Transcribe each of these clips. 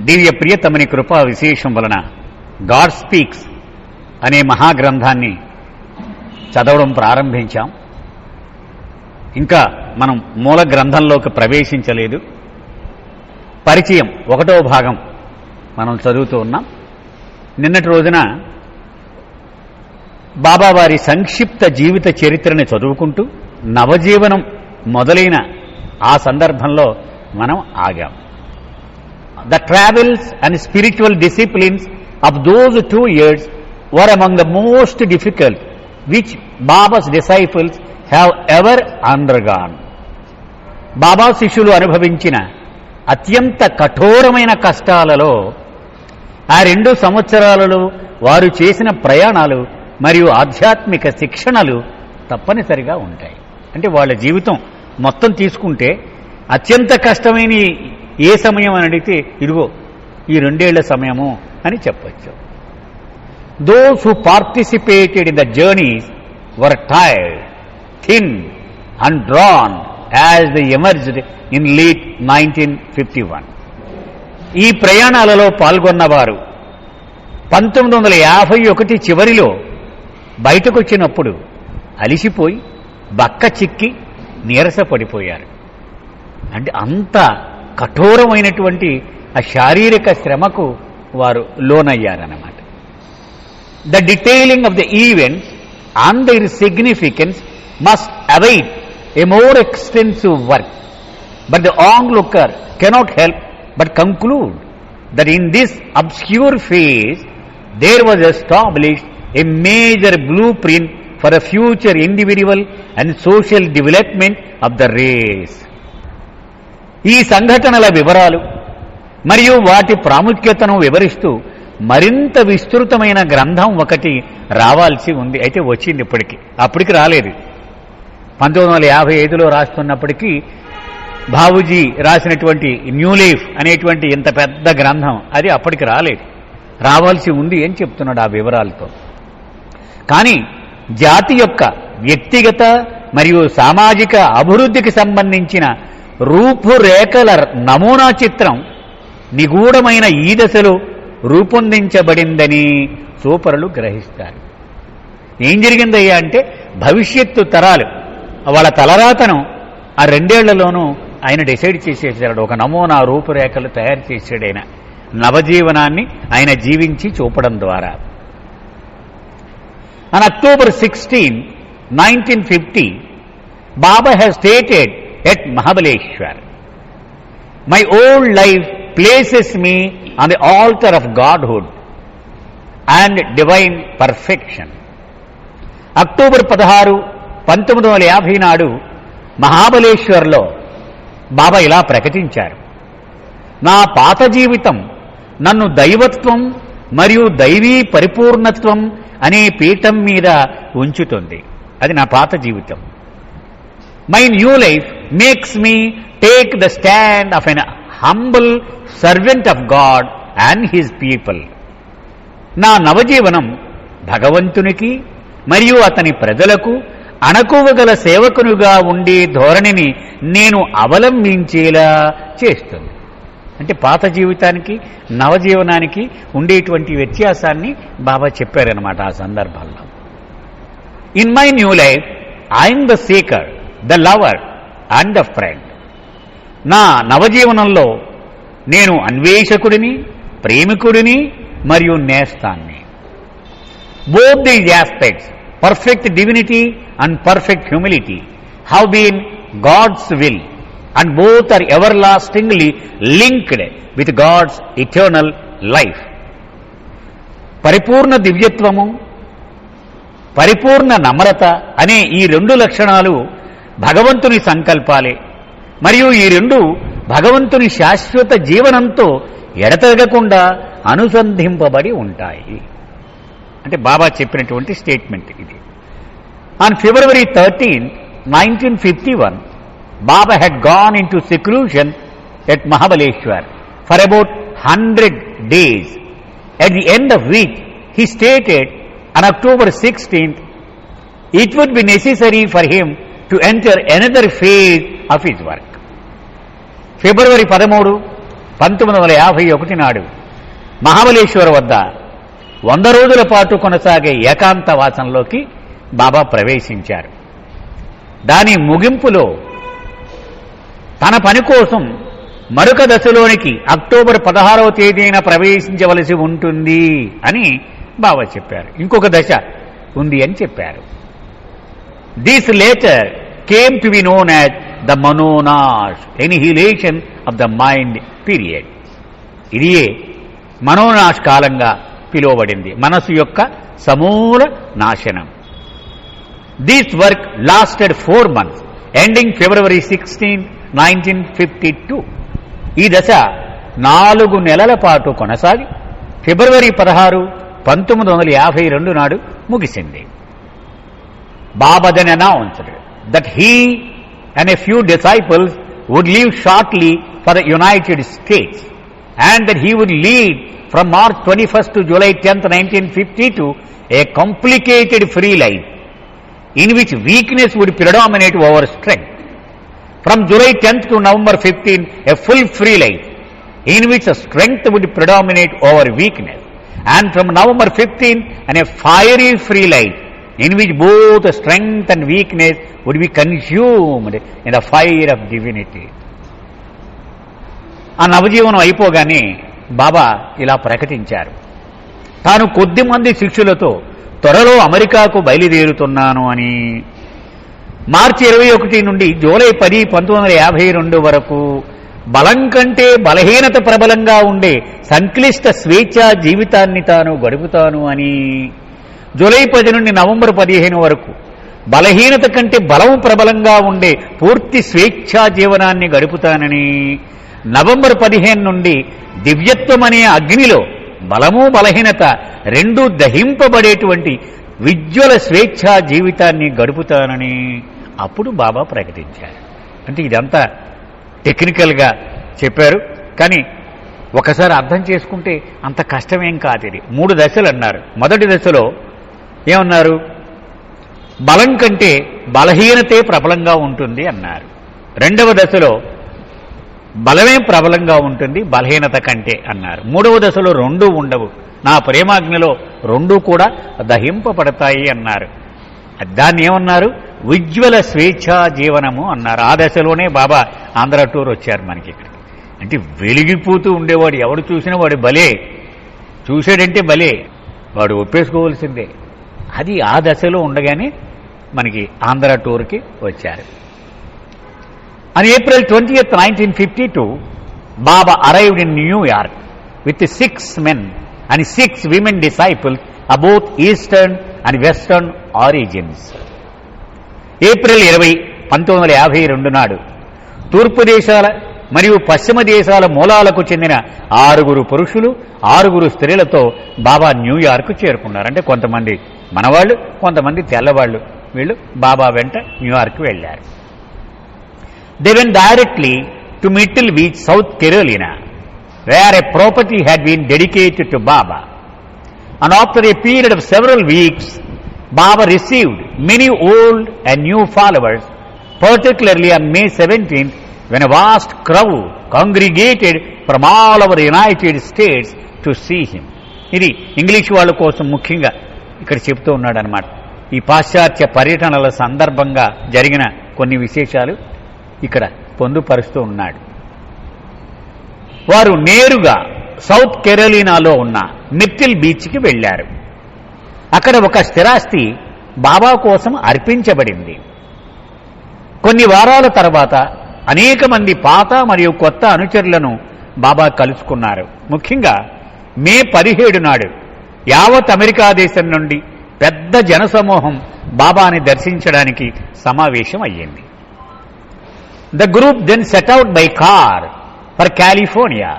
దివ్య ప్రియతమని కృపా విశేషం వలన గాడ్ స్పీక్స్ అనే మహాగ్రంథాన్ని చదవడం ప్రారంభించాం. ఇంకా మనం మూల గ్రంథంలోకి ప్రవేశించలేదు. పరిచయం 1వ భాగం మనం చదువుతూ ఉన్నాం. నిన్నటి రోజున బాబావారి సంక్షిప్త జీవిత చరిత్రని చదువుకుంటూ నవజీవనం మొదలైన ఆ సందర్భంలో మనం ఆగాం. The travels and spiritual disciplines of those 2 years were among the most difficult which Baba's disciples have ever undergone. బాబా శిష్యులు అనుభవించిన అత్యంత కఠోరమైన కష్టాలలో ఆ 2 సంవత్సరాలలో వారు చేసిన ప్రయాణాలు మరియు ఆధ్యాత్మిక శిక్షణలు తప్పనిసరిగా ఉంటాయి. అంటే వాళ్ళ జీవితం మొత్తం తీసుకుంటే అత్యంత కష్టమైన ఏ సమయం అని అడిగితే ఇదిగో ఈ 2 ఏళ్ల సమయము అని చెప్పచ్చు. Those who participated in the journeys were tired, thin and drawn as they emerged in late 1951. ఈ ప్రయాణాలలో పాల్గొన్నవారు 1951 చివరిలో బయటకొచ్చినప్పుడు అలిసిపోయి బక్క చిక్కి నీరసపడిపోయారు. అంటే అంత కఠోరమైనటువంటి ఆ శారీరక శ్రమకు వారు లోనయ్యారన్నమాట. The detailing of the events and their significance must await a more extensive work, but the onlooker cannot help but conclude that in this obscure phase there was established a major blue print for a future individual and social development of the race. ఈ సంఘటనల వివరాలు మరియు వాటి ప్రాముఖ్యతను వివరిస్తూ మరింత విస్తృతమైన గ్రంథం ఒకటి రావాల్సి ఉంది. అయితే వచ్చింది అప్పటికి రాలేదు. 1955లో రాస్తున్నప్పటికీ బాబూజీ రాసినటువంటి న్యూ లైఫ్ అనేటువంటి ఇంత పెద్ద గ్రంథం అది అప్పటికి రాలేదు. రావాల్సి ఉంది అని చెప్తున్నాడు ఆ వివరాలతో. కానీ జాతి యొక్క వ్యక్తిగత మరియు సామాజిక అభివృద్ధికి సంబంధించిన రూపురేఖల నమూనా చిత్రం నిగూఢమైన ఈ దశలో రూపొందించబడిందని సూపరులు గ్రహిస్తారు. ఏం జరిగిందయ్యా అంటే భవిష్యత్తు తరాలు వాళ్ళ తలరాతను ఆ 2 ఏళ్లలోనూ ఆయన డిసైడ్ చేసేసాడు. ఒక నమూనా రూపురేఖలు తయారు చేశాడు ఆయన నవజీవనాన్ని ఆయన జీవించి చూపడం ద్వారా. On October 16, 1950, Baba has stated at Mahabaleshwar, "My old life places me on the altar of Godhood and divine perfection." October 16, 1950 నాడు మహాబలేశ్వర్లో బాబా ఇలా ప్రకటించారు, నా పాత జీవితం నన్ను దైవత్వం మరియు దైవీ పరిపూర్ణత్వం అనే పీఠం మీద ఉంచుతుంది. అది నా పాత జీవితం. My new life makes me take the stand of an humble servant of God and his people. నా నవజీవనం భగవంతునికి మరియు అతని ప్రజలకు అణకువగల సేవకునిగా ఉండే ధోరణిని నేను అవలంబించేలా చేస్తుంది. అంటే పాత జీవితానికి నవజీవనానికి ఉండేటువంటి వ్యత్యాసాన్ని బాబా చెప్పారనమాట ఆ సందర్భంలో. In my new life I'm the seeker, the lover and the friend. నా నవజీవనంలో నేను అన్వేషకుడిని, ప్రేమికుడిని మరియు నేస్తాన్ని. Both these aspects, perfect divinity and perfect humility, have been God's will and both are everlastingly linked with God's eternal life. పరిపూర్ణ దివ్యత్వము, పరిపూర్ణ నమ్రత అనే ఈ 2 లక్షణాలు భగవంతుని సంకల్పాలే మరియు ఈ 2 భగవంతుని శాశ్వత జీవనంతో ఎడతెగకుండా అనుసంధింపబడి ఉంటాయి. అంటే బాబా చెప్పినటువంటి స్టేట్మెంట్ ఇది. On February 13, 1951, Baba had gone into seclusion at Mahabaleshwar for about 100 days, at the end of which he stated on October 16th, it would be necessary for him to enter another phase of his work. February 13, 1951 నాడు మహాబలేశ్వర వద్ద 100 రోజుల పాటు కొనసాగే ఏకాంతవాసంలోకి బాబా ప్రవేశించారు. దాని ముగింపులో తన పని కోసం మరొక దశలోనికి అక్టోబర్ 16వ తేదీన ప్రవేశించవలసి ఉంటుంది అని బాబా చెప్పారు. ఇంకొక దశ ఉంది అని చెప్పారు. This later came to be known as the Manonash, annihilation of the mind period. ఇదియే మనోనాష్ కాలంగా పిలువబడింది, మనసు యొక్క సమూల నాశనం. దిస్ వర్క్ లాస్టెడ్ 4 months, ఎండింగ్ February 16, 1952. ఈ దశ 4 నెలల పాటు కొనసాగి ఫిబ్రవరి 16, 1952 నాడు ముగిసింది. Baba then announced that he and a few disciples would leave shortly for the United States, and that he would lead from March 21st to July 10th, 1952 a complicated free life in which weakness would predominate over strength. From July 10th to November 15, a full free life in which strength would predominate over weakness, and from November 15, and a fiery free life in which both strength and weakness would be consumed in the fire of divinity. ఆ నవజీవనం అయిపోగానే బాబా ఇలా ప్రకటించారు, తాను కొద్దిమంది శిష్యులతో త్వరలో అమెరికాకు బయలుదేరుతున్నాను అని. మార్చి 21 నుండి జూలై 10, 1952 వరకు బలం కంటే బలహీనత ప్రబలంగా ఉండే సంక్లిష్ట స్వేచ్ఛా జీవితాన్ని తాను గడుపుతాను అని. జూలై 10 నుండి నవంబర్ 15 వరకు బలహీనత కంటే బలం ప్రబలంగా ఉండే పూర్తి స్వేచ్ఛా జీవనాన్ని గడుపుతానని. నవంబర్ 15 నుండి దివ్యత్వం అనే అగ్నిలో బలము బలహీనత రెండూ దహింపబడేటువంటి విజ్వల స్వేచ్ఛా జీవితాన్ని గడుపుతానని అప్పుడు బాబా ప్రకటించారు. అంటే ఇదంతా టెక్నికల్గా చెప్పారు, కానీ ఒకసారి అర్థం చేసుకుంటే అంత కష్టమేం కాదు. ఇది 3 దశలు అన్నారు. మొదటి దశలో ఏమన్నారు? బలం కంటే బలహీనతే ప్రబలంగా ఉంటుంది అన్నారు. రెండవ దశలో బలమే ప్రబలంగా ఉంటుంది బలహీనత కంటే అన్నారు. మూడవ దశలో రెండూ ఉండవు, నా ప్రేమాగ్నిలో రెండూ కూడా దహింపబడతాయి అన్నారు. దాన్ని ఏమన్నారు? ఉజ్వల స్వేచ్ఛా జీవనము అన్నారు. ఆ దశలోనే బాబా ఆంధ్ర టూర్ వచ్చారు మనకి ఇక్కడికి. అంటే వెలిగిపోతూ ఉండేవాడు, ఎవడు చూసినా వాడు భలే, చూశాడంటే భలే, వాడు ఒప్పేసుకోవాల్సిందే. అది ఆ దశలో ఉండగానే మనకి ఆంధ్ర టూర్కి వచ్చారు. On April 20th, 1952, Baba arrived in New York with 6 men and 6 women disciples of both Eastern and Western origins. April 20, 1952 నాడు తూర్పు దేశాల మరియు పశ్చిమ దేశాల మూలాలకు చెందిన 6 పురుషులు 6 స్త్రీలతో బాబా న్యూయార్క్ చేరుకున్నారు. అంటే కొంతమంది మనవాళ్ళు, కొంతమంది తెల్లవాళ్ళు. వీళ్ళు బాబా వెంట న్యూయార్క్ వెళ్ళారు. They went directly to Myrtle Beach, South Carolina, where a property had been dedicated to Baba. And after a period of several weeks, Baba received many old and new followers, particularly on May 17th, when a vast crowd congregated from all over the United States to see him. ఇది English వాళ్ళ కోసం ముఖ్యంగా ఇక్కడ చెప్తూ ఉన్నాడు అన్నమాట. ఈ పాశ్చాత్య పర్యటనల సందర్భంగా జరిగిన కొన్ని విశేషాలు ఇక్కడ పొందుపరుస్తూ ఉన్నాడు. వారు నేరుగా సౌత్ కెరోలినాలో ఉన్న మిర్టిల్ బీచ్కి వెళ్లారు. అక్కడ ఒక స్థిరాస్తి బాబా కోసం అర్పించబడింది. కొన్ని వారాల తర్వాత అనేక మంది పాత మరియు కొత్త అనుచరులను బాబా కలుసుకున్నారు. ముఖ్యంగా మే 17 నాడు యావత్ అమెరికా దేశం నుండి పెద్ద జనసమూహం బాబాని దర్శించడానికి సమావేశం అయ్యింది. The group then set out by car for California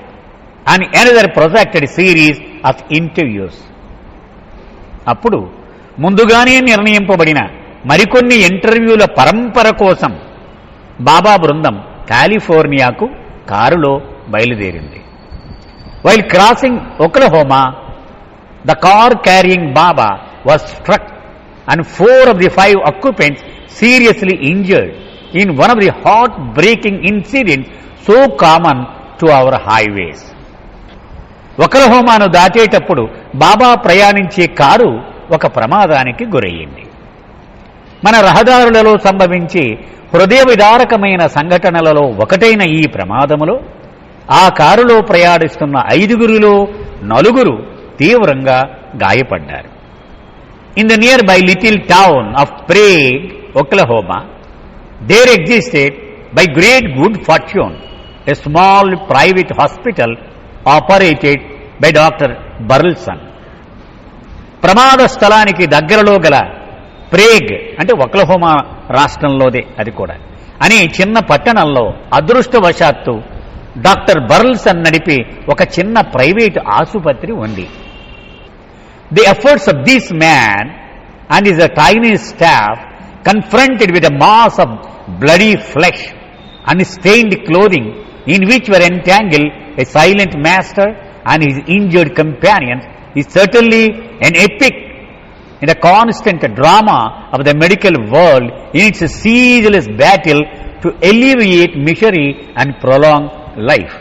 and another protracted series of interviews. అప్పుడు ముందుగానే నిర్ణయింపబడిన మరికొన్ని ఇంటర్వ్యూల పరంపర కోసం బాబా బృందం కాలిఫోర్నియాకు కారులో బయలుదేరింది. While crossing Oklahoma, the car carrying Baba was struck and 4 of the 5 occupants seriously injured in one of the heart-breaking incidents so common to our highways. ఒక్లహోమాను దాటేటప్పుడు బాబా ప్రయాణించే కారు ఒక ప్రమాదానికి గురయ్యింది. మన రహదారులలో సంభవించే హృదయ విదారకమైన సంఘటనలలో ఒకటైన ఈ ప్రమాదములో ఆ కారులో ప్రయాణిస్తున్న 5గురిలో 4 తీవ్రంగా గాయపడ్డారు. In the near by little town of Prague, Oklahoma, there existed by great good fortune a small private hospital operated by doctor Burleson. ప్రమాద స్థలానికి దగ్గరలో గల ప్రేగ్ అంటే ఒక్లహోమా రాష్ట్రంలోదే అది కూడా అనే చిన్న పట్టణంలో అదృష్టవశాత్తు డాక్టర్ బర్ల్సన్ నడిపే ఒక చిన్న ప్రైవేట్ ఆసుపత్రి ఉంది. The efforts of this man and his tiny staff confronted with a mass of bloody flesh and stained clothing in which were entangled a silent master and his injured companions is certainly an epic in the constant drama of the medical world in its ceaseless battle to alleviate misery and prolong life.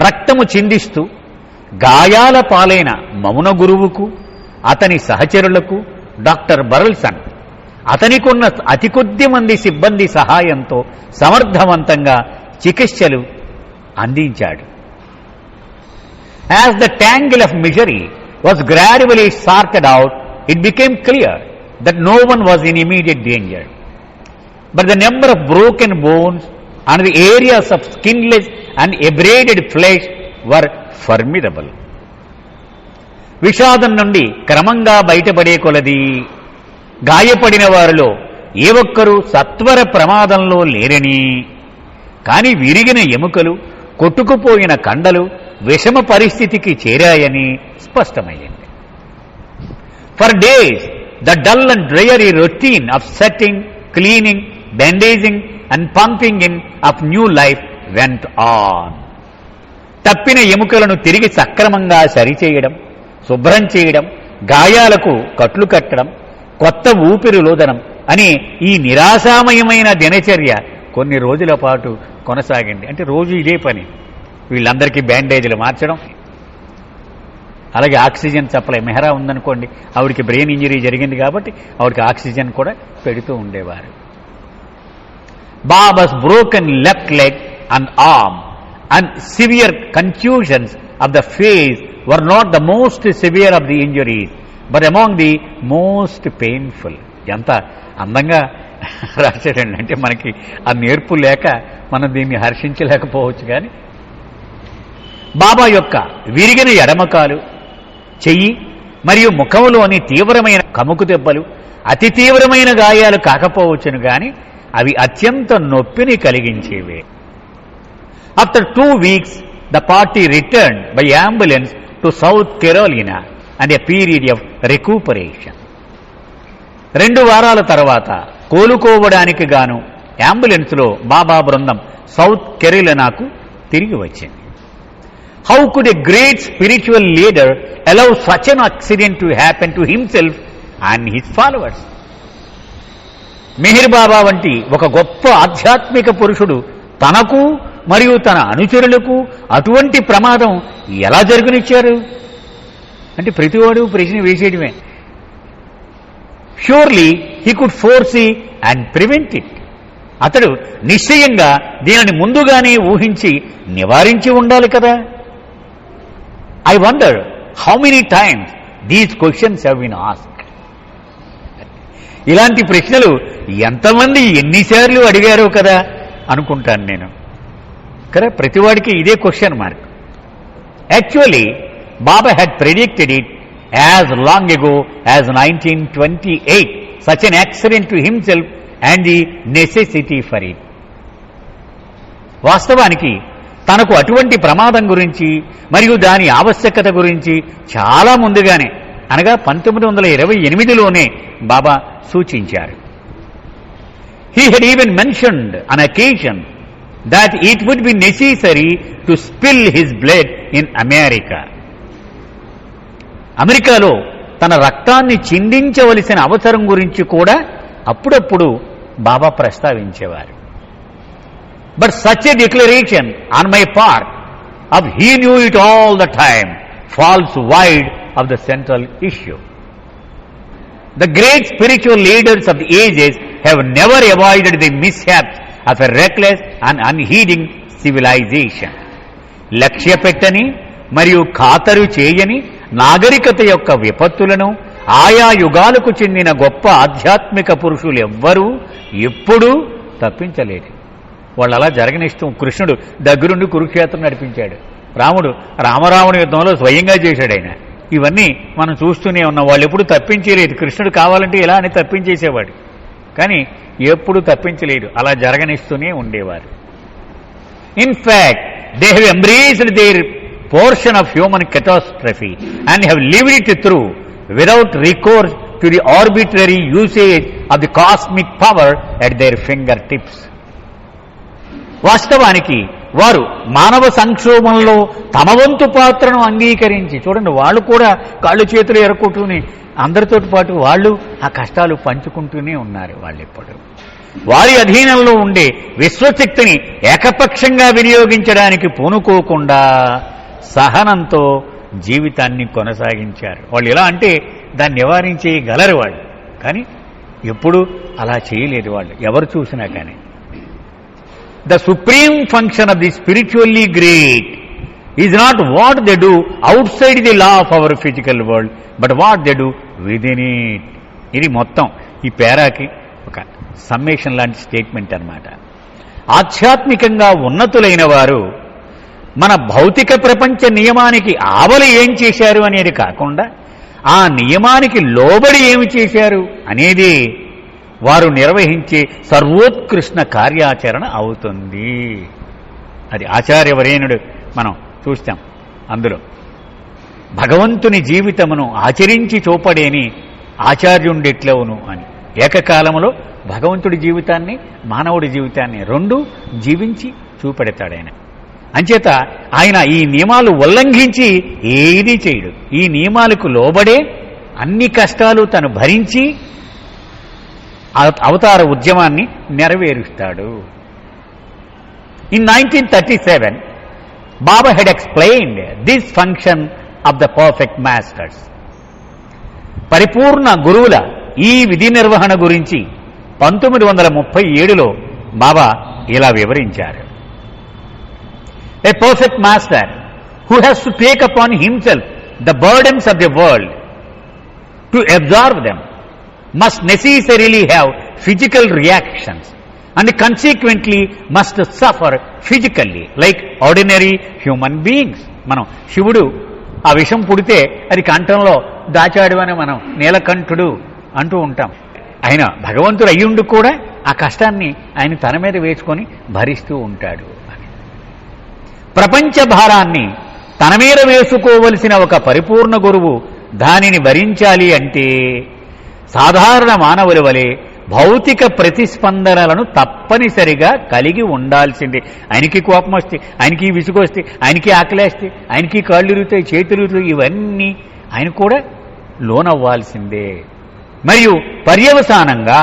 రక్తము చిందిస్తూ గాయాల పాలైన మౌన గురువుకు అతని సహచరులకు doctor బర్ల్సన్ అతనికున్న అతి కొద్ది మంది సిబ్బంది సహాయంతో సమర్థవంతంగా చికిత్సలు అందించాడు. As the tangle of misery was gradually sorted out, it became clear that no one was in immediate danger. But the number of broken bones and the areas of skinless and abraded flesh were formidable. విషాదం నుండి క్రమంగా బయటపడే కొలది గాయపడిన వారిలో ఏ ఒక్కరూ సత్వర ప్రమాదంలో లేరని, కానీ విరిగిన ఎముకలు, కొట్టుకుపోయిన కండలు విషమ పరిస్థితికి చేరాయని స్పష్టమయ్యింది. For days the dull and dreary routine of setting, cleaning, bandaging and pumping in of new life went on. తప్పిన ఎముకలను తిరిగి సక్రమంగా సరిచేయడం, శుభ్రం చేయడం, గాయాలకు కట్లు కట్టడం, కొత్త ఊపిరిలోదనం అనే ఈ నిరాశామయమైన దినచర్య కొన్ని రోజుల పాటు కొనసాగింది. అంటే రోజు ఇదే పని, వీళ్ళందరికీ బ్యాండేజీలు మార్చడం, అలాగే ఆక్సిజన్ సప్లై. మెహరా ఉందనుకోండి, ఆవిడికి బ్రెయిన్ ఇంజరీ జరిగింది కాబట్టి ఆవిడికి ఆక్సిజన్ కూడా పెడుతూ ఉండేవారు. Babas broken left leg and arm and severe confusions of the face were not the most severe of the injuries but among the most painful. ఎంత అందంగా రాశాడండి. అంటే మనకి ఆ నేర్పు లేక మనం దీన్ని హర్షించలేకపోవచ్చు. కానీ బాబా యొక్క విరిగిన ఎడమకాలు, చెయ్యి మరియు ముఖంలోని తీవ్రమైన కముకు దెబ్బలు అతి తీవ్రమైన గాయాలు కాకపోవచ్చును, కానీ అవి అత్యంత నొప్పిని కలిగించేవే. After 2 weeks the party return by ambulance to South Carolina and a period of recuperation. 2 వారాల తర్వాత కోలుకోవడానికి గాను అంబులెన్స్లో బాబా బృందం సౌత్ కెరోలినాకు తిరిగి వచ్చింది. How could a great spiritual leader allow such an accident to happen to himself and his followers? Meher బాబా వంటి ఒక గొప్ప ఆధ్యాత్మిక పురుషుడు తనకు మరియు తన అనుచరులకు అటువంటి ప్రమాదం ఎలా జరుగునిచ్చారు అంటే ప్రతివాడు ప్రశ్న వేసేయడమే. Surely he could foresee and prevent it. అతడు నిశ్చయంగా దీనిని ముందుగానే ఊహించి నివారించి ఉండాలి కదా. I wonder how many times these questions have been asked. ఇలాంటి ప్రశ్నలు ఎంతమంది ఎన్నిసార్లు అడిగారో కదా అనుకుంటాను నేను. కదా, ప్రతివాడికి ఇదే question mark. Actually Baba had predicted it as long ago as 1928, such an accident to himself and the necessity for it. వాస్తవానికి తనకు అటువంటి ప్రమాదం గురించి మరియు దాని ఆవశ్యకత గురించి చాలా ముందుగానే, అనగా 1928లోనే బాబా సూచించారు. He had even mentioned an occasion that it would be necessary to spill his blood in America. అమెరికాలో తన రక్తాన్ని చిందించవలసిన అవసరం గురించి కూడా అప్పుడప్పుడు బాబా ప్రస్తావించేవారు. But such a declaration on my part of he knew it all the time falls wide of the central issue. The great spiritual leaders of the ages have never avoided the mishaps of a reckless and unheeding civilization. లక్ష్యపెట్టని మరియు ఖాతరు చేయని నాగరికత యొక్క విపత్తులను ఆయా యుగాలకు చెందిన గొప్ప ఆధ్యాత్మిక పురుషులు ఎవ్వరూ ఎప్పుడూ తప్పించలేరు. వాళ్ళు అలా జరగనిష్టం. కృష్ణుడు దగ్గరుండి కురుక్షేత్రం నడిపించాడు. రాముడు రామరావణ యుద్ధంలో స్వయంగా చేశాడు ఆయన. ఇవన్నీ మనం చూస్తూనే ఉన్నాం. వాళ్ళు ఎప్పుడు తప్పించలేదు. కృష్ణుడు కావాలంటే ఇలా అని తప్పించేసేవాడు, కానీ ఎప్పుడు తప్పించలేదు. అలా జరగనిస్తూనే ఉండేవారు. In fact they have embraced their portion of human catastrophe and have lived it through without recourse to the arbitrary usage of the cosmic power at their fingertips. వాస్తవానికి వారు మానవ సంక్షోభంలో తమ వంతు పాత్రను అంగీకరించి, చూడండి, వాళ్ళు కూడా కాళ్ళు చేతులు ఎరకొట్టుకుని అందరితో పాటు వాళ్ళు ఆ కష్టాలు పంచుకుంటూనే ఉన్నారు. వాళ్ళు ఇప్పుడు వారి అధీనంలో ఉండే విశ్వశక్తిని ఏకపక్షంగా వినియోగించడానికి పూనుకోకుండా సహనంతో జీవితాన్ని కొనసాగించారు. వాళ్ళు ఎలా అంటే దాన్ని నివారించేయగలరు వాళ్ళు, కానీ ఎప్పుడు అలా చేయలేదు వాళ్ళు ఎవరు చూసినా కానీ. The supreme function of the spiritually great is not what they do outside the law of our physical world, but what they do within it. ఇది మొత్తం ఈ పేరాకి ఒక సమ్మేషన్ లాంటి స్టేట్మెంట్ అన్నమాట. ఆధ్యాత్మికంగా ఉన్నతులైన వారు మన భౌతిక ప్రపంచ నియమానికి ఆవలి ఏం చేశారు అనేది కాకుండా ఆ నియమానికి లోబడి ఏమి చేశారు అనేది వారు నిర్వహించే సర్వోత్కృష్ణ కార్యాచరణ అవుతుంది. అది ఆచార్యవరేణుడు మనం చూస్తాం. అందులో భగవంతుని జీవితమును ఆచరించి చూపడేని ఆచార్యుండెట్లవును అని. ఏకకాలంలో భగవంతుడి జీవితాన్ని మానవుడి జీవితాన్ని రెండూ జీవించి చూపెడతాడు ఆయన. అంచేత ఆయన ఈ నియమాలు ఉల్లంఘించి ఏదీ చేయడు. ఈ నియమాలకు లోబడే అన్ని కష్టాలు తను భరించి అవతార ఉద్యమాన్ని నెరవేరుస్తాడు. In 1937 Baba had explained this function of the perfect masters. పరిపూర్ణ గురువుల ఈ విధి నిర్వహణ గురించి 1937లో బాబా ఇలా వివరించారు. A perfect master who has to take upon himself the burdens of the world to absorb them must necessarily have physical reactions and consequently must suffer physically like ordinary human beings. మనం శివుడు ఆ విషం పుడితే అది కంఠంలో దాచాడు అని మనం నీలకంఠుడు అంటూ ఉంటాం. ఆయన భగవంతుడు అయ్యుండు కూడా ఆ కష్టాన్ని ఆయన తన మీద వేసుకొని భరిస్తూ ఉంటాడు. ప్రపంచ భారాన్ని తన మీద వేసుకోవలసిన ఒక పరిపూర్ణ గురువు దానిని భరించాలి అంటే సాధారణ మానవుల వలె భౌతిక ప్రతిస్పందనలను తప్పనిసరిగా కలిగి ఉండాల్సిందే. ఆయనకి కోపం వస్తే, ఆయనకి విసుగు వస్తే, ఆయనకి ఆకలేస్తే, ఆయనకి కాళ్ళు ఇరుగుతాయి, చేతులు ఇరుగుతాయి, ఇవన్నీ ఆయన కూడా లోనవ్వాల్సిందే. మరియు పర్యవసానంగా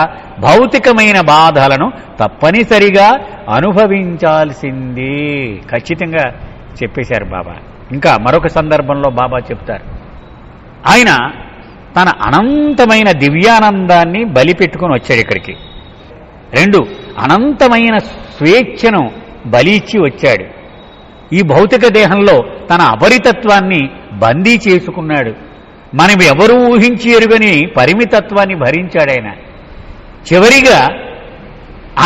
భౌతికమైన బాధలను తప్పనిసరిగా అనుభవించాల్సిందే. ఖచ్చితంగా చెప్పేశారు బాబా. ఇంకా మరొక సందర్భంలో బాబా చెప్తారు, ఆయన తన అనంతమైన దివ్యానందాన్ని బలిపెట్టుకుని వచ్చాడు ఇక్కడికి. 2 అనంతమైన స్వేచ్ఛను బలి ఇచ్చి వచ్చాడు. ఈ భౌతిక దేహంలో తన అపరితత్వాన్ని బందీ చేసుకున్నాడు. మనం ఎవరూ ఊహించి ఎరుగని పరిమితత్వాన్ని భరించాడు ఆయన. చివరిగా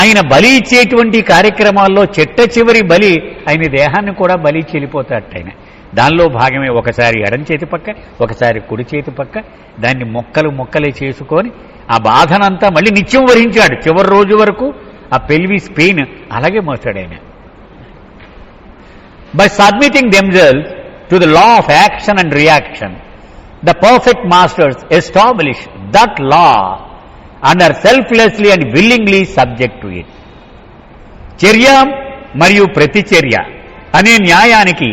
ఆయన బలి ఇచ్చేటువంటి కార్యక్రమాల్లో చిట్ట చివరి బలి ఆయన దేహాన్ని కూడా బలి చెల్లిపోతాడు ఆయన. దానిలో భాగమే ఒకసారి ఎడం చేతి పక్క, ఒకసారి కుడి చేతి పక్క, దాన్ని మొక్కలే చేసుకొని ఆ బాధనంతా మళ్ళీ నిత్యం వహించాడు. చివరి రోజు వరకు ఆ పెల్విస్ పెయిన్ అలాగే మోస్తాడు ఆయన. By submitting themselves to the law of action and reaction, the perfect masters establish that law and are selflessly and willingly subject to it. చర్య మరియు ప్రతిచర్య అనే న్యాయానికి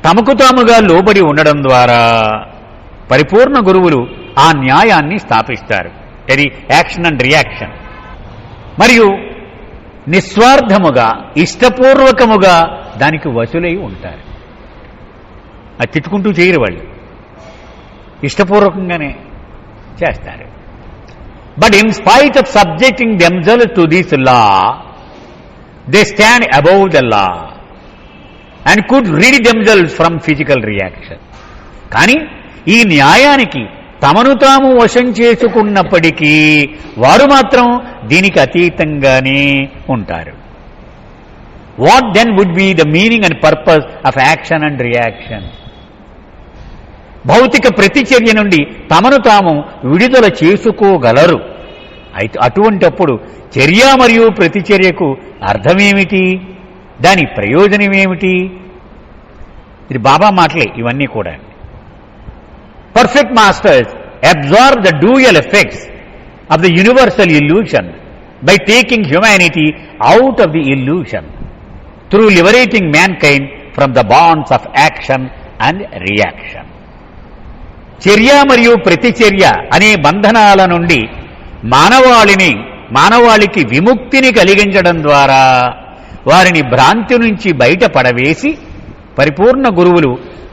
తమకు తాముగా లోబడి ఉండడం ద్వారా పరిపూర్ణ గురువులు ఆ న్యాయాన్ని స్థాపిస్తారు. ఇది యాక్షన్ అండ్ రియాక్షన్. మరియు నిస్వార్థముగా ఇష్టపూర్వకముగా దానికి వసులై ఉంటారు. అది తిట్టుకుంటూ చేయరు, వాళ్ళు ఇష్టపూర్వకంగానే చేస్తారు. But in spite of subjecting themselves to this law, they stand above the law and could read themselves from physical reaction. కానీ ఈ న్యాయానికి తమను తాము వశం చేసుకున్నప్పటికీ వారు మాత్రం దీనికి అతీతంగానే ఉంటారు. What then would be the meaning and purpose of action and reaction? భౌతిక ప్రతిచర్య నుండి తమను తాము విడుదల చేసుకోగలరు. అయితే అటువంటప్పుడు చర్య మరియు ప్రతిచర్యకు అర్థమేమిటి, దాని ప్రయోజనమేమిటి? ఇది బాబా మాటలే ఇవన్నీ కూడా. Perfect masters absorb the dual effects of the universal illusion by taking humanity out of the illusion through liberating mankind from the bonds of action and reaction. చర్య మరియు ప్రతిచర్య అనే బంధనాల నుండి మానవాళికి విముక్తిని కలిగించడం ద్వారా వారిని భ్రాంతి నుంచి బయటపడవేసి పరిపూర్ణ గురువులు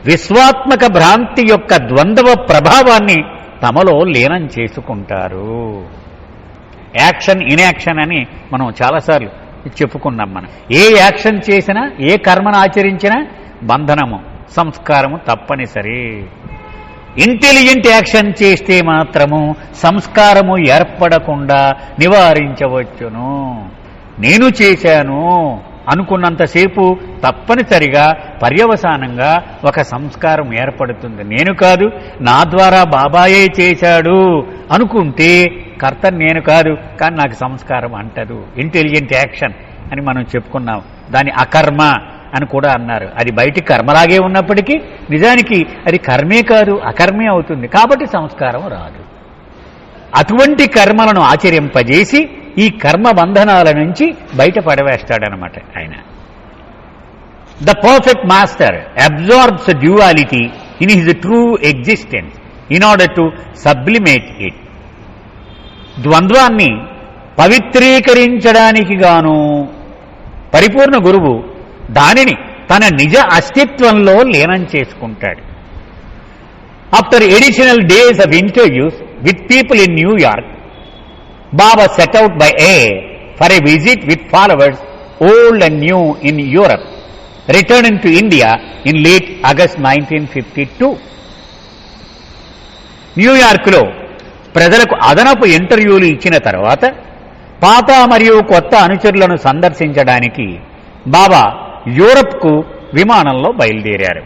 విశ్వాత్మక భ్రాంతి యొక్క ద్వంద్వ ప్రభావాన్ని తమలో లీనం చేసుకుంటారు. యాక్షన్ ఇన్యాక్షన్ అని మనం చాలాసార్లు చెప్పుకున్నాం. మనం ఏ యాక్షన్ చేసినా, ఏ కర్మను ఆచరించినా బంధనము, సంస్కారము తప్పనిసరి. ఇంటెలిజెంట్ యాక్షన్ చేస్తే మాత్రము సంస్కారము ఏర్పడకుండా నివారించవచ్చును. నేను చేశాను అనుకున్నంతసేపు తప్పనిసరిగా పర్యవసానంగా ఒక సంస్కారం ఏర్పడుతుంది. నేను కాదు, నా ద్వారా బాబాయే చేశాడు అనుకుంటే కర్త నేను కాదు, కానీ నాకు సంస్కారం అంటదు. ఇంటెలిజెంట్ యాక్షన్ అని మనం చెప్పుకున్నాం. దాని అకర్మ అని కూడా అన్నారు. అది బయటి కర్మలాగే ఉన్నప్పటికీ నిజానికి అది కర్మే కాదు, అకర్మే అవుతుంది. కాబట్టి సంస్కారం రాదు. అటువంటి కర్మలను ఆచరింపజేసి ఈ కర్మ బంధనాల నుంచి బయటపడవేస్తాడనమాట ఆయన. The perfect master absorbs duality in his true existence in order to sublimate it. ద్వంద్వాన్ని పవిత్రీకరించడానికి గాను పరిపూర్ణ గురువు దానిని తన నిజ అస్తిత్వంలో లీనం చేసుకుంటాడు. After additional days of interviews with people in New York, Baba set out by air for a visit with followers old and new in Europe, returning to India in late August 1952. న్యూయార్క్లో ప్రజలకు అదనపు ఇంటర్వ్యూలు ఇచ్చిన తర్వాత పాత మరియు కొత్త అనుచరులను సందర్శించడానికి బాబా యూరప్కు విమానంలో బయలుదేరారు.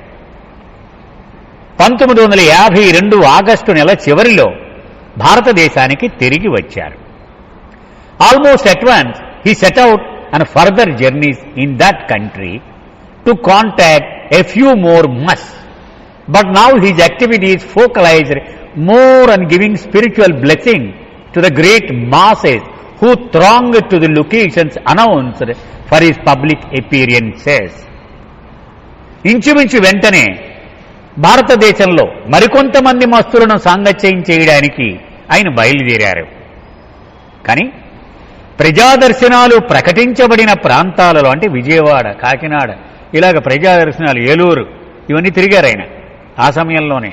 1952 ఆగస్టు నెల చివరిలో భారతదేశానికి తిరిగి వచ్చారు. Almost at once, he set out on further journeys in that country to contact a few more musts. But now his activities focalized more on giving spiritual blessing to the great masses who thronged to the locations announced for his public appearances. ఇంచుమించు వెంటనే భారతదేశంలో మరికొంతమంది మస్తులను సాంగత్యం చేయడానికి ఆయన బయలుదేరారు. కానీ ప్రజాదర్శనాలు ప్రకటించబడిన ప్రాంతాలలో, అంటే విజయవాడ, కాకినాడ, ఇలాగ ప్రజాదర్శనాలు, ఏలూరు, ఇవన్నీ తిరిగారు ఆయన ఆ సమయంలోనే.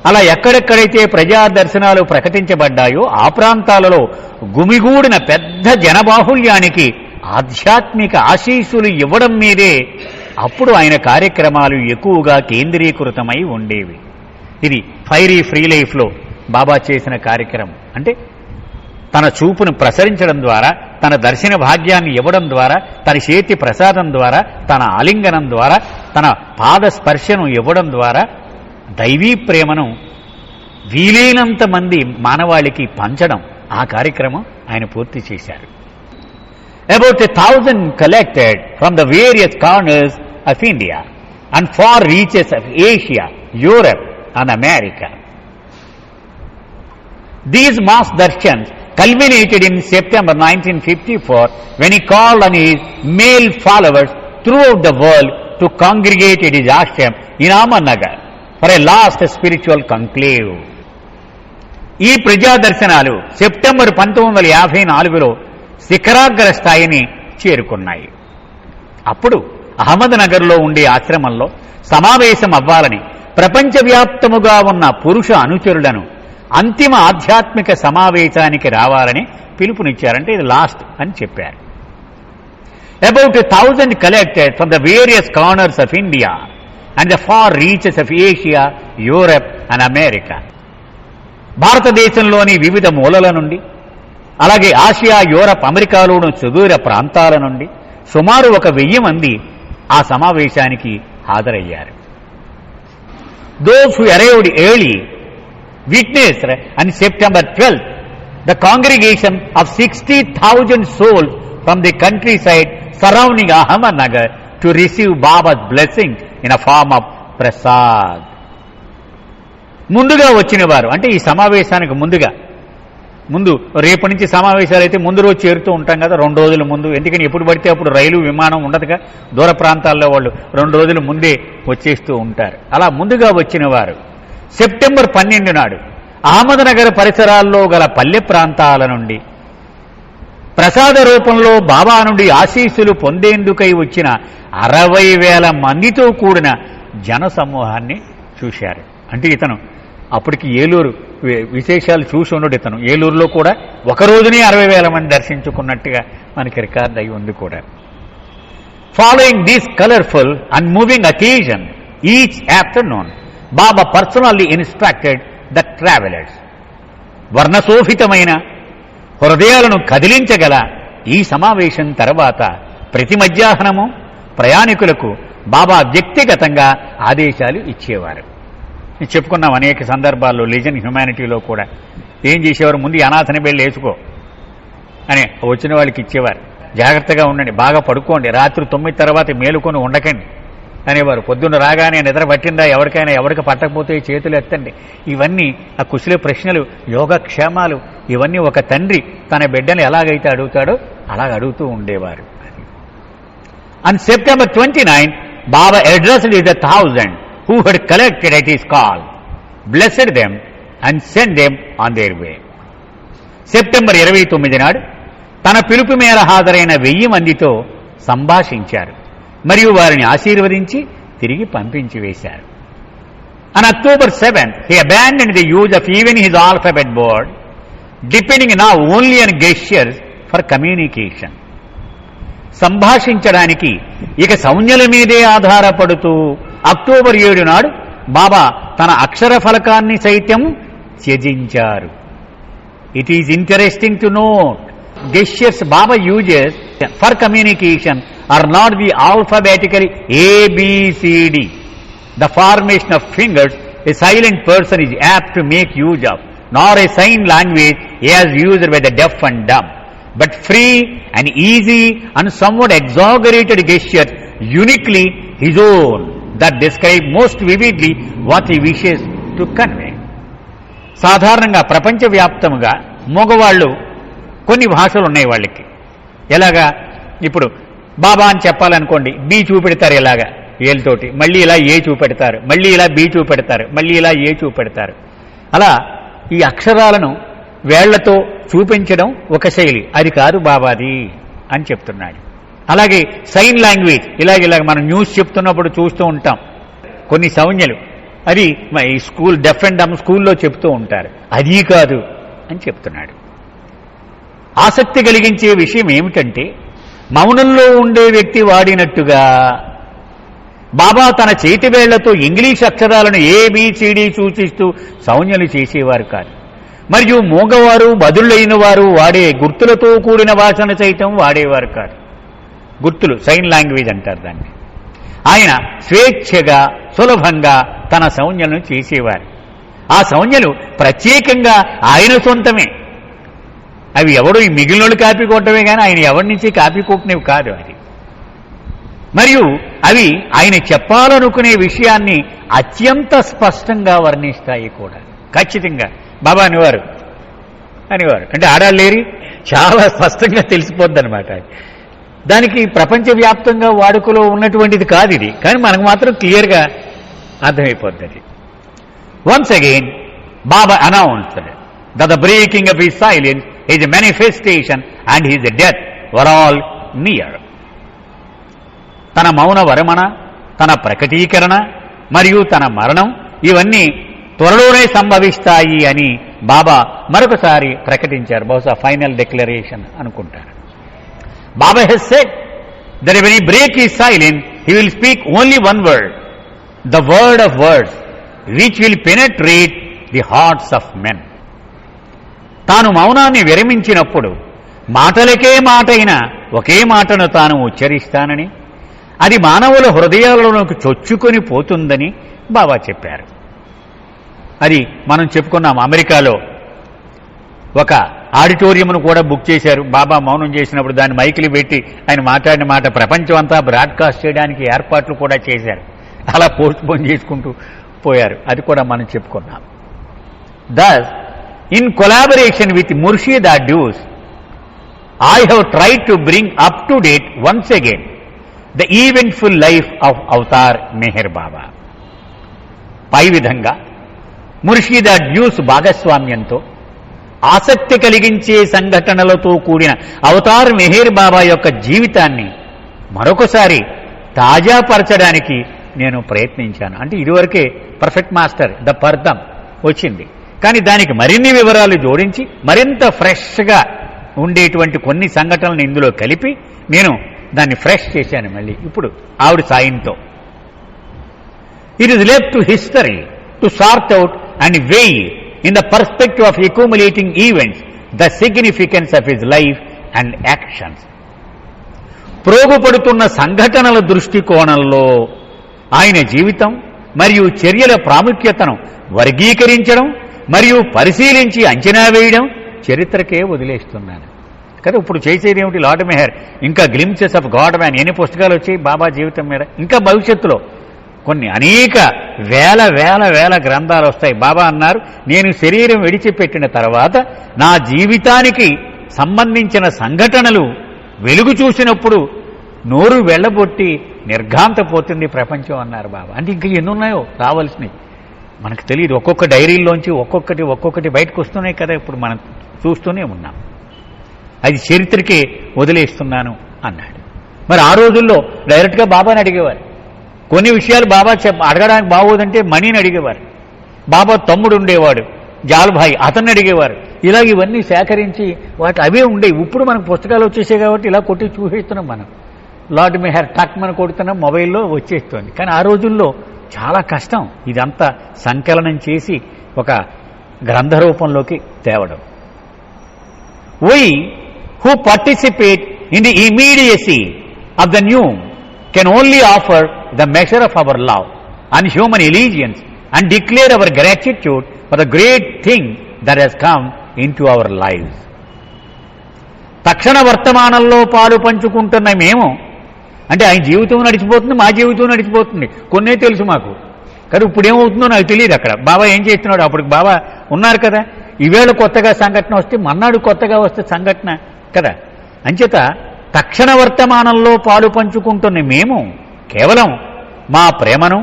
అలా ఎక్కడెక్కడైతే ప్రజాదర్శనాలు ప్రకటించబడ్డాయో ఆ ప్రాంతాలలో గుమిగూడిన పెద్ద జనబాహుళ్యానికి ఆధ్యాత్మిక ఆశీస్సులు ఇవ్వడం మీదే అప్పుడు ఆయన కార్యక్రమాలు ఎక్కువగా కేంద్రీకృతమై ఉండేవి. ఇది ఫైరీ ఫ్రీ లైఫ్లో బాబా చేసిన కార్యక్రమం. అంటే తన చూపును ప్రసరించడం ద్వారా, తన దర్శన భాగ్యాన్ని ఇవ్వడం ద్వారా, తన చేతి ప్రసాదం ద్వారా, తన ఆలింగనం ద్వారా, తన పాద స్పర్శను ఇవ్వడం ద్వారా దైవీ ప్రేమను వీలైనంత మంది మానవాళికి పంచడం, ఆ కార్యక్రమం ఆయన పూర్తి చేశారు. About 1,000 collected from the various corners of India and far reaches of Asia, Europe and America. These mass darshans culminated in September 1954 when he called on his male followers throughout the world to congregate at his ashram in Ahmednagar for a last spiritual conclave. ఈ ప్రజాదర్శనాలు September 1954లో శిఖరాగ్ర స్థాయిని చేరుకున్నాయి. అప్పుడు అహ్మద్నగర్లో ఉండే ఆశ్రమంలో సమావేశం అవ్వాలని ప్రపంచవ్యాప్తముగా ఉన్న పురుష అనుచరులను అంతిమ ఆధ్యాత్మిక సమావేశానికి రావాలని పిలుపునిచ్చారంటే ఇది లాస్ట్ అని చెప్పారు. About 1,000 collected from the various corners of India and the far reaches of Asia, Europe and America. భారతదేశంలోని వివిధ మూలల నుండి, అలాగే ఆసియా, యూరప్, అమెరికాలోని సుదూర ప్రాంతాల నుండి సుమారు 1,000 మంది ఆ సమావేశానికి హాజరయ్యారు. Those who arrived early witnessed on September 12th the congregation of 60,000 souls from the countryside surrounding Ahmednagar to receive Baba's blessing in a form of prasad. ముందుగా వచ్చిన వారు అంటే ఈ సమావేశానికి ముందు రేపు నుంచి సమావేశాలు అయితే ముందు రోజు చేరుతూ ఉంటాం కదా, 2 రోజుల ముందు. ఎందుకని ఎప్పుడు పడితే అప్పుడు రైలు విమానం ఉండదుగా, దూర ప్రాంతాల్లో వాళ్ళు 2 రోజుల ముందే వచ్చేస్తూ ఉంటారు. అలా ముందుగా వచ్చిన వారు సెప్టెంబర్ 12 నాడు అహ్మద్నగర్ పరిసరాల్లో గల పల్లె ప్రాంతాల నుండి ప్రసాద రూపంలో బాబా నుండి ఆశీస్సులు పొందేందుకై వచ్చిన 60,000 మందితో కూడిన జన సమూహాన్ని చూశారు. అంటే ఇతను అప్పటికి ఏలూరు విశేషాలు చూసి ఉండడు. ఇతను ఏలూరులో కూడా ఒక రోజునే 60,000 మంది దర్శించుకున్నట్టుగా మనకి రికార్డ్ అయి ఉంది కూడా. Following this colourful and moving occasion each afternoon Baba personally instructed the travellers. వర్ణశోభితమైన హృదయాలను కదిలించగల ఈ సమావేశం తర్వాత ప్రతి మధ్యాహ్నము ప్రయాణికులకు బాబా వ్యక్తిగతంగా ఆదేశాలు ఇచ్చేవారు. చెప్పుకున్నాం అనేక సందర్భాల్లో. లిజన్ హ్యుమానిటీలో కూడా ఏం చేసేవారు, ముందు అనాథని వెళ్ళి వేసుకో అని వచ్చిన వాళ్ళకి ఇచ్చేవారు. జాగ్రత్తగా ఉండండి, బాగా పడుకోండి, రాత్రి 9 తర్వాత మేలుకొని ఉండకండి అనేవారు. పొద్దున్న రాగానే నిద్ర పట్టిందా, ఎవరికి పట్టకపోతే చేతులు ఎత్తండి. ఇవన్నీ ఆ కుశల ప్రశ్నలు, యోగక్షేమాలు, ఇవన్నీ ఒక తండ్రి తన బిడ్డను ఎలాగైతే అడుగుతాడో అలాగ అడుగుతూ ఉండేవారు. On September 29, Baba addressed the 1,000 who had collected at his call, blessed them and sent them on their way. September 29 నాడు తన పిలుపు మేర హాజరైన 1000 మందితో సంభాషించారు మరియు వారిని ఆశీర్వదించి తిరిగి పంపించి వేశారు. On October 7th, he abandoned the use of even his alphabet board, depending now only on gestures for communication. సంభాషించడానికి ఇక సంజ్ఞల మీదే ఆధారపడుతూ అక్టోబర్ 7 నాడు బాబా తన అక్షర ఫలకాన్ని సైతం త్యజించారు. It is interesting to note, gestures Baba uses for communication are not the alphabetical ABCD, the formation of fingers a silent person is apt to make use of, nor a sign language as used by the deaf and dumb, but free and easy and somewhat exaggerated gestures uniquely his own that describe most vividly what he wishes to convey. సాధారణంగా ప్రపంచవ్యాప్తముగా మగవాళ్ళు కొన్ని భాషలు ఉన్నాయి వాళ్ళకి. ఎలాగా, ఇప్పుడు బాబా అని చెప్పాలనుకోండి, B చూపెడతారు ఇలాగా ఏళ్ళతోటి, మళ్ళీ ఇలా ఏ చూపెడతారు, మళ్ళీ ఇలా బి చూపెడతారు, మళ్ళీ ఇలా ఏ చూపెడతారు. అలా ఈ అక్షరాలను వేళ్లతో చూపించడం ఒక శైలి, అది కాదు బాబాది అని చెప్తున్నాడు. అలాగే సైన్ లాంగ్వేజ్, ఇలాగ మనం న్యూస్ చెప్తున్నప్పుడు చూస్తూ ఉంటాం కొన్ని సంజ్ఞలు, అది స్కూల్ డెఫ్ అండ్ డమ్ స్కూల్లో చెప్తూ ఉంటారు, అది కాదు అని చెప్తున్నాడు. ఆసక్తి కలిగించే విషయం ఏమిటంటే, మౌనంలో ఉండే వ్యక్తి వాడినట్టుగా బాబా తన చేతి వేళ్లతో ఇంగ్లీష్ అక్షరాలను ఏబిసిడి సూచిస్తూ సంజ్ఞలు చేసేవారు కాదు. మరియు మూగవారు బదులైన వారు వాడే గుర్తులతో కూడిన భాషను సైతం వాడేవారు కాదు. గుర్తులు, సైన్ లాంగ్వేజ్ అంటారు దాన్ని. ఆయన స్వేచ్ఛగా సులభంగా తన సంజ్ఞలను చేసేవారు. ఆ సంజ్ఞలు ప్రత్యేకంగా ఆయన సొంతమే. అవి ఎవడో ఈ మిగిలినోళ్ళు కాపీ కొట్టమే కానీ ఆయన ఎవరి నుంచి కాపీ కొట్టినవి కాదు అది. మరియు అవి ఆయన చెప్పాలనుకునే విషయాన్ని అత్యంత స్పష్టంగా వర్ణిస్తాయి కూడా. ఖచ్చితంగా బాబా అనేవారు అంటే ఆడాళ్ళు లేరి చాలా స్పష్టంగా తెలిసిపోద్ది అనమాట. దానికి ప్రపంచవ్యాప్తంగా వాడుకలో ఉన్నటువంటిది కాదు ఇది, కానీ మనకు మాత్రం క్లియర్గా అర్థమైపోద్ది అది. Once again Baba announced that the breaking of his silence, his manifestation and his death were all near. తన మౌన వరమణ, తన ప్రకటీకరణ మరియు తన మరణం ఇవన్నీ త్వరలోనే సంభవిస్తాయి అని బాబా మరొకసారి ప్రకటించారు. బహుశా ఫైనల్ డిక్లరేషన్ అనుకుంటారు. Baba has said that when he break his silence, he will speak only one word, the word of words, which will penetrate the hearts of men. తాను మౌనాన్ని విరమించినప్పుడు మాటలకే మాటైన ఒకే మాటను తాను ఉచ్చరిస్తానని, అది మానవుల హృదయాలలోకి చొచ్చుకొని పోతుందని బాబా చెప్పారు. అది మనం చెప్పుకున్నాం. అమెరికాలో ఒక ఆడిటోరియంను కూడా బుక్ చేశారు. బాబా మౌనం చేసినప్పుడు దాన్ని మైకులు పెట్టి ఆయన మాట్లాడిన మాట ప్రపంచం అంతా బ్రాడ్కాస్ట్ చేయడానికి ఏర్పాట్లు కూడా చేశారు. అలా పోస్ట్ పోన్ చేసుకుంటూ పోయారు. అది కూడా మనం చెప్పుకున్నాం. thus in collaboration with Murshid Adus, I have tried to bring up to date once again the eventful life of Avatar Meher Baba. పై విధంగా ముర్షిద్ అడ్యూస్ భాగస్వామ్యంతో ఆసక్తి కలిగించే సంఘటనలతో కూడిన అవతార్ మెహర్ బాబా యొక్క జీవితాన్ని మరొకసారి తాజాపరచడానికి నేను ప్రయత్నించాను. అంటే ఇదివరకే పర్ఫెక్ట్ మాస్టర్ ద పర్దం వచ్చింది, కానీ దానికి మరిన్ని వివరాలు జోడించి మరింత ఫ్రెష్గా ఉండేటువంటి కొన్ని సంఘటనలను ఇందులో కలిపి నేను దాన్ని ఫ్రెష్ చేశాను. మళ్ళీ ఇప్పుడు ఆవిడ సాయంతో it is left to history to sort out and weigh in the perspective of accumulating events the significance of his life and actions. ప్రోగుపడుతున్న సంఘటనల దృష్టికోణంలో ఆయన జీవితం మరియు చర్యల ప్రాముఖ్యతను వర్గీకరించడం మరియు పరిశీలించి అంచనా వేయడం చరిత్రకే వదిలేస్తున్నాను కదా. ఇప్పుడు చేసేది ఏమిటి? లార్డ్ మెహర్ ఇంకా గ్లింప్సెస్ ఆఫ్ గాడ్ మ్యాన్ ఎన్ని పుస్తకాలు వచ్చాయి బాబా జీవితం మీద. ఇంకా భవిష్యత్తులో కొన్ని అనేక వేల వేల వేల గ్రంథాలు వస్తాయి. బాబా అన్నారు, నేను శరీరం విడిచిపెట్టిన తర్వాత నా జీవితానికి సంబంధించిన సంఘటనలు వెలుగు చూసినప్పుడు నోరు వెళ్ళబొట్టి నిర్ఘాంతపోతుంది ప్రపంచం అన్నారు బాబా. అంటే ఇంకా ఎన్నున్నాయో రావాల్సినవి మనకు తెలియదు. ఒక్కొక్క డైరీల్లోంచి ఒక్కొక్కటి బయటకు వస్తున్నాయి కదా. ఇప్పుడు మనం చూస్తూనే ఉన్నాం. అది చరిత్రకే వదిలేస్తున్నాను అన్నాడు. మరి ఆ రోజుల్లో డైరెక్ట్గా బాబాని అడిగేవారు. కొన్ని విషయాలు బాబా అడగడానికి బాగోదంటే మణిని అడిగేవారు. బాబా తమ్ముడు ఉండేవాడు జాల్భాయ్, అతన్ని అడిగేవారు. ఇలా ఇవన్నీ సేకరించి వాటి అవే ఉండేవి. ఇప్పుడు మనకు పుస్తకాలు వచ్చేసాయి కాబట్టి ఇలా కొట్టి చూసేస్తున్నాం. మనం లార్డ్ మెహర్ టక్ మన కొడుతున్నాం, మొబైల్లో వచ్చేస్తుంది. కానీ ఆ రోజుల్లో చాలా కష్టం ఇదంతా సంకలనం చేసి ఒక గ్రంథ రూపంలోకి తేవడం. We who participate in the immediacy of the new can only offer the measure of our love and human allegiance and declare our gratitude for the great thing that has come into our lives. తక్షణ వర్తమానంలో పాలు పంచుకుంటున్న మేము, అంటే ఆయన జీవితం నడిచిపోతుంది, మా జీవితం నడిచిపోతుంది. కొన్నే తెలుసు మాకు, కానీ ఇప్పుడు ఏమవుతుందో నాకు తెలియదు. అక్కడ బాబా ఏం చేస్తున్నాడు, అప్పుడు బాబా ఉన్నారు కదా. ఈవేళ కొత్తగా సంఘటన వస్తే మన్నాడు కొత్తగా వస్తే సంఘటన కదా. అంచేత తక్షణ వర్తమానంలో పాలు పంచుకుంటున్న మేము కేవలం మా ప్రేమను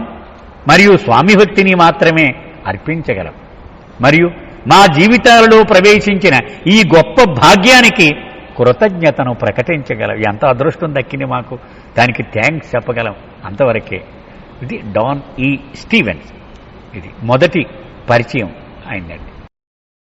మరియు స్వామిభక్తిని మాత్రమే అర్పించగలం మరియు మా జీవితాలలో ప్రవేశించిన ఈ గొప్ప భాగ్యానికి కృతజ్ఞతను ప్రకటించగలం. ఎంత అదృష్టం దక్కింది మాకు, దానికి థ్యాంక్స్ చెప్పగలం. అంతవరకే. ఇది డాన్ ఈ స్టీవెన్స్. ఇది మొదటి పరిచయం అయిందండి.